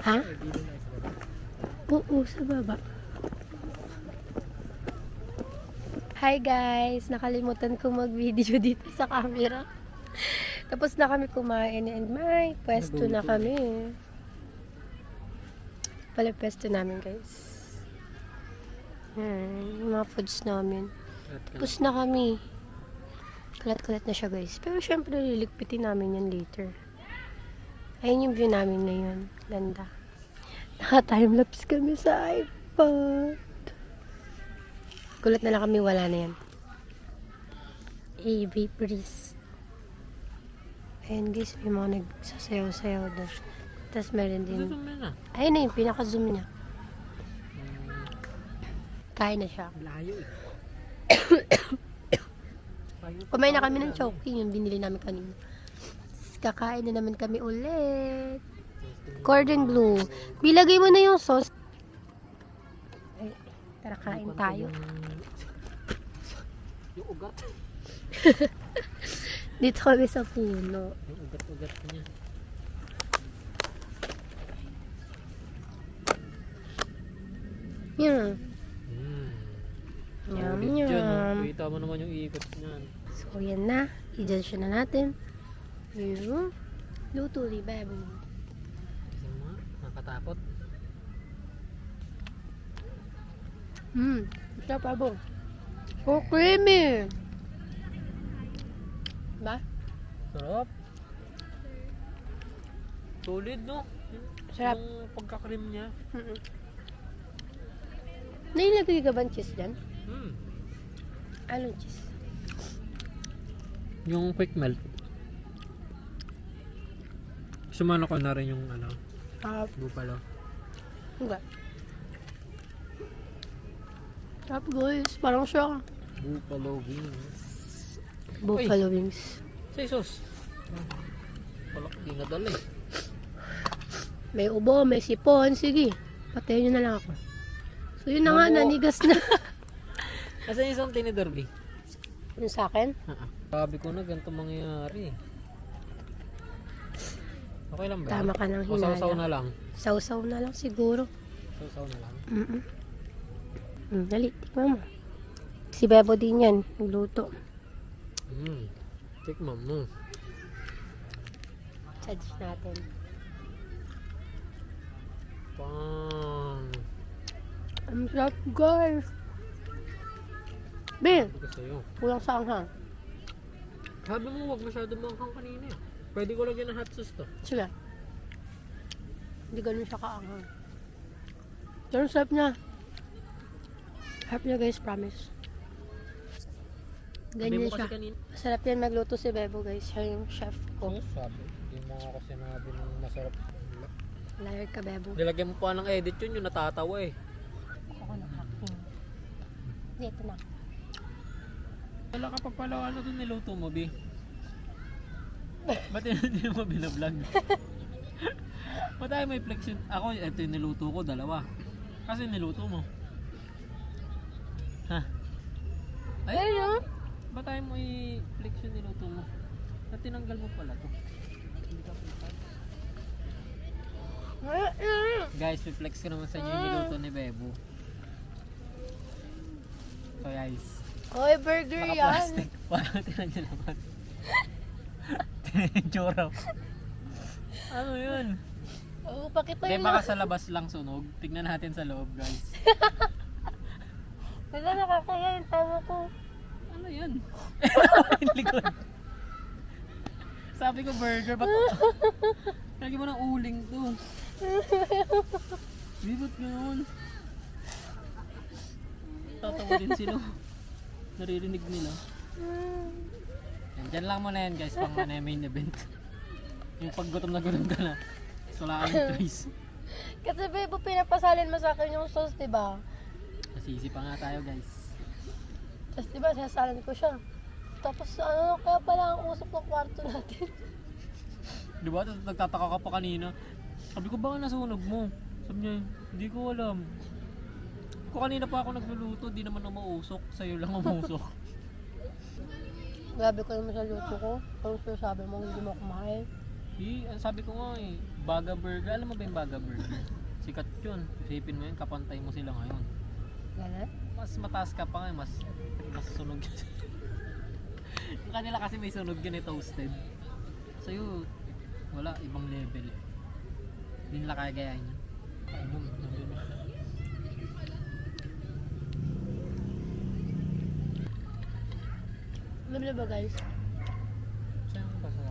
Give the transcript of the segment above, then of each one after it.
Ha? Oo, sa baba. Hi guys! Nakalimutan kong mag-video dito sa camera. Tapos na kami kumain and may pwesto na kami. Pala pwesto namin guys. Yung mga foods namin. Tapos na kami. Kalat-kalat na siya guys. Pero syempre liligpitin namin yan later. Ayun yung view namin na yun. Ganda. Naka-timelapse kami sa iPad. Gulat na lang kami, wala na yan. AB breeze. Ayan guys, may mga nagsasayaw-sayaw doon. Tapos meron din. Ayun na yung pinaka-zoom niya. Kain na siya. Layo eh. Kumain na kami ng choking, yung binili namin kanina. Kakain na naman kami ulit. Cordon bleu. Bilagay mo na yung sauce. Ay, tara kain tayo. Yung ugat. Dito kami sa puno. Yung ugat-ugat niya. Yeah. Yum, yum. Kita mo naman yung ikot niyan. So, yan na. I-judge na natin. Yung luto ni Bebo. Kasi mo, nakatakot. Siya pa bo. So creamy. Ba? Sarap. Solid, no? Sarap. Yung pagkakrim niya. Nailagay ka ba ng cheese dyan? Hmm. Anong cheese? Yung quick melt. Sumano ko na rin yung ano, bupalo. Hindi. Sarap guys. Parang siya. Buffalo wings. Buffalo wings. Say sauce. Wala ko dinadala eh. May ubo, may sipon. Sige. Patayin nyo na lang ako. So yun na nga, nanigas na. Asan yung isang tinidor, B? Yung sa akin? Sabi ko na ganito mangyayari. Okay lang ba? Tama ka ng O sausaw hinala. na lang. Sausaw na lang siguro. Sausaw na lang. Dali, tikman mo. Si Bebo din yan, nagluto. Tikman mo. Judge natin. Pang. Ang sarap guys. Ben, Sabi ko sa'yo. kulang sa anghang. Sabi mo huwag masyado manghang kanina eh. Pwede ko lagyan ng hot sauce to. Sige. Hindi ganun siya kaanghang. Pero sarap niya. Sarap niya guys, promise. Sabi Ganyan mo siya. kasi kanina. Masarap yan magluto si Bebo guys. Siya yung chef ko. Sabi. Hindi mo ako sinabi ng masarap. Liar ka, Bebo. Nilagyan mo pa ng edit yun, yung natatawa eh. Ako nakaking. Dito na. Wala ka pa pala ano doon niluto mo, B? Ba't hindi mo binablog? Ba't tayo may flex yun? Ako, ito yung niluto ko, dalawa. Kasi niluto mo. Ha? Ay, Ayun. ba't tayo mo i-flex yung niluto mo? At tinanggal mo pala to. Hindi ka flex. Guys, i-flex ko naman sa inyo yung niluto ni Bebo. So guys, Oy, burger yan. naka-plastic. Parang tinan nyo naman. Tinitsura. Ano yun? Oo, pakita Hindi, yun. baka sa labas lang sunog. Tignan natin sa loob, guys. Wala, nakakaya yung tawa ko. Ano yun? Yung likod. Sabi ko burger, ba't lagi mo ng uling to? Di ba't ganoon? Tatawa din sila. Naririnig nila. Yan, dyan lang muna yan guys, pang ano, main event. Yung pag gutom ka na, sulaan yung trees. Kasi Bebo, pinapasalin mo sa akin yung sauce, diba? Nasisi pa nga tayo guys. Tapos diba, sasalin ko siya. Tapos ano, kaya pala ang usap ng kwarto natin. Diba? Tapos nagtataka ka pa kanina. Sabi ko baka nasunog mo. Sabi niya, hindi ko alam. Kung kanina pa ako nagluluto, di naman ako mausok. Sa'yo lang umusok. Grabe ko naman sa luto ko. Kung sabi mo, hindi mo kumain. Sabi ko nga eh, Baga Burger, alam mo ba yung Baga Burger? Sikat yun. Isipin mo yun, kapantay mo sila ngayon. Ganun? Mas mataas ka pa ngayon, mas sunog yun. Yung kanila kasi may sunog yun eh, toasted. Sa'yo, wala, ibang level. Hindi nila kaya gayahin yun. Ayun, ayun. Alam na ba guys? Saan ba sa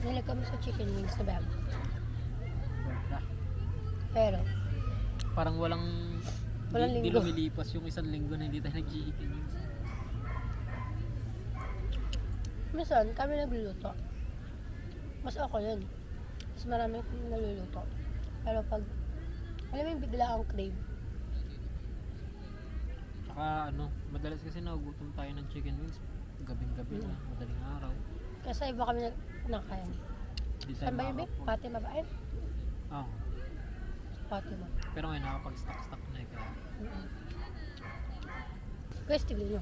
Nalag kami sa chicken wings na bag. wala? Pero, Parang walang Walang di linggo. lumilipas yung isang linggo na hindi tayo nag-chicken wings. minsan kami nagluluto. Mas ako yun. Mas marami kami naluluto. Pero pag, alam mo yung bigla ang crave. Tsaka ano, madalas kasi nagugutom tayo ng chicken wings. Gabing-gabi na, madaling araw. Kasi iba kami nakain. Di tayo Saan ba yun, Be? makakapag- Fatima ba? Ayun, Oo. Fatima. Pero ngayon nakapag-stock na eh. Kaya Guys, tignan nyo.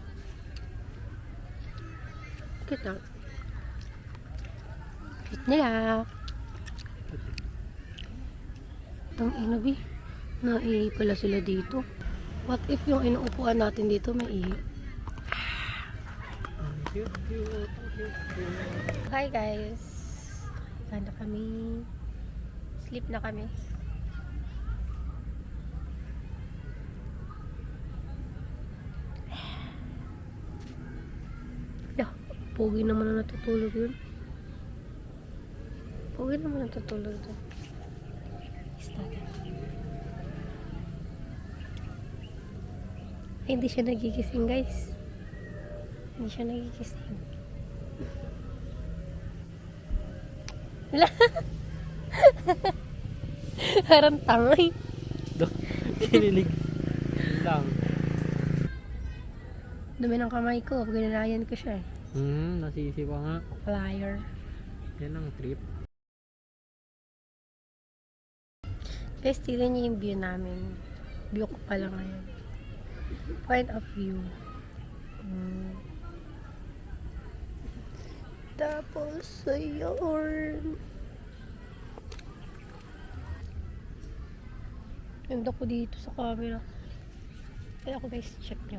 Kita. Cute nila. Ang inabi. Naihi pala sila dito. What if yung inuupuan natin dito may ihi? Hi guys. Kaya na kami. Sleep na kami. Pogi naman na natutulog yun. Pogi naman natutulog doon. Is natin. Ay, hindi siya nagigising guys. Hindi siya nagigising. Wala. Parang tangay. kinilig lang. Dumi ng kamay ko. Ginanayan ko siya eh. Nasisi pa nga. Liar. Yan ang trip. Guys, tignan niyo yung view namin. View ko pala ngayon. Point of view. Tapos, ayun. Ganda ko dito sa camera. Kaya ako guys, check nyo.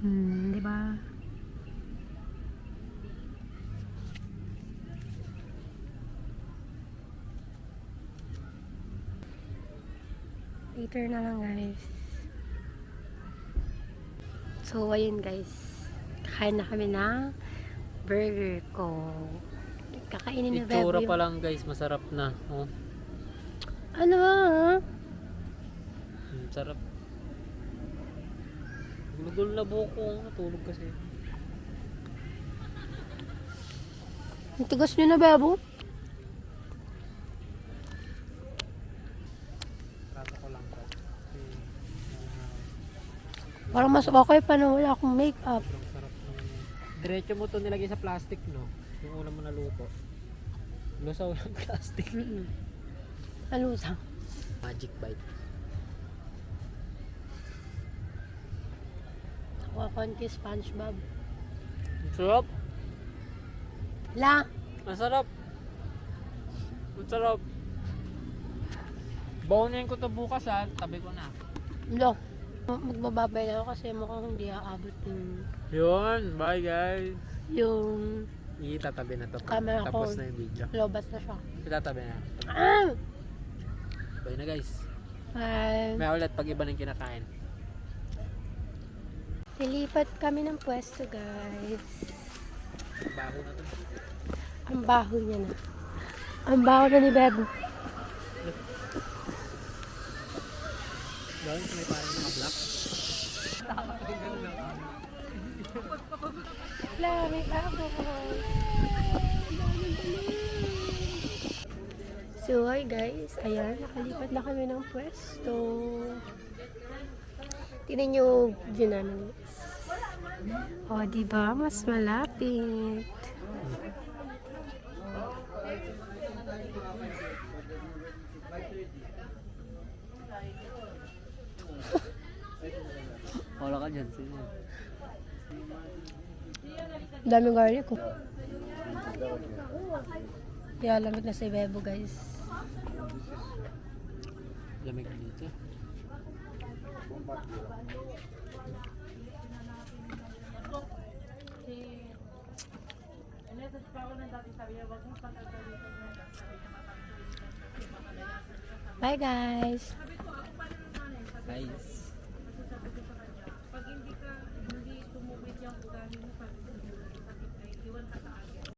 Diba? Later na lang guys. So, ayun guys. Kakain na kami ng burger ko. Kakainin ni Bebe. Itsura pa lang guys, masarap na. Oh. Ano ba? Sarap. Gulugol na buko. Natulog kasi. Ang tigas nyo na, Bebo. Rata ko lang to. Parang mas okay pa na wala akong makeup. Sobrang sarap naman yun. Diretso mo to nilagay sa plastic, no? Yung una mo naluto. Lusaw ng plastic. Alusang. Magic bite. Ako konti SpongeBob. Ang sarap. La! Ang sarap. Ang sarap. Bawnin ko to bukas ha. Tabi ko na. Lo. Magbababay na ako kasi mukhang hindi aabot Yun. Bye guys. yung Itatabi na to. Camera Tapos ko. na yung video. lobas na siya. Itatabi na. Ah! Bye na guys. Bye! May ulit pag iba ng kinakain. Nilipat kami ng pwesto, guys. Baho na to. Ang baho niya na. Ang baho na ni Bebo. Dahil may parang mga black. Wala, may bago. So, hi guys. Ayan, nakalipat na kami ng pwesto. Tingnan nyo yung view namin, guys. O, diba? Mas malapit. Wala ka dyan. Sige. Daming garlic ko. Kaya lamig na sa Bebo guys. Lamig dito. Bye guys! Guys. Pag hindi ka, hindi tumubit yung ugali mo, pag sakit ay iwan ka sa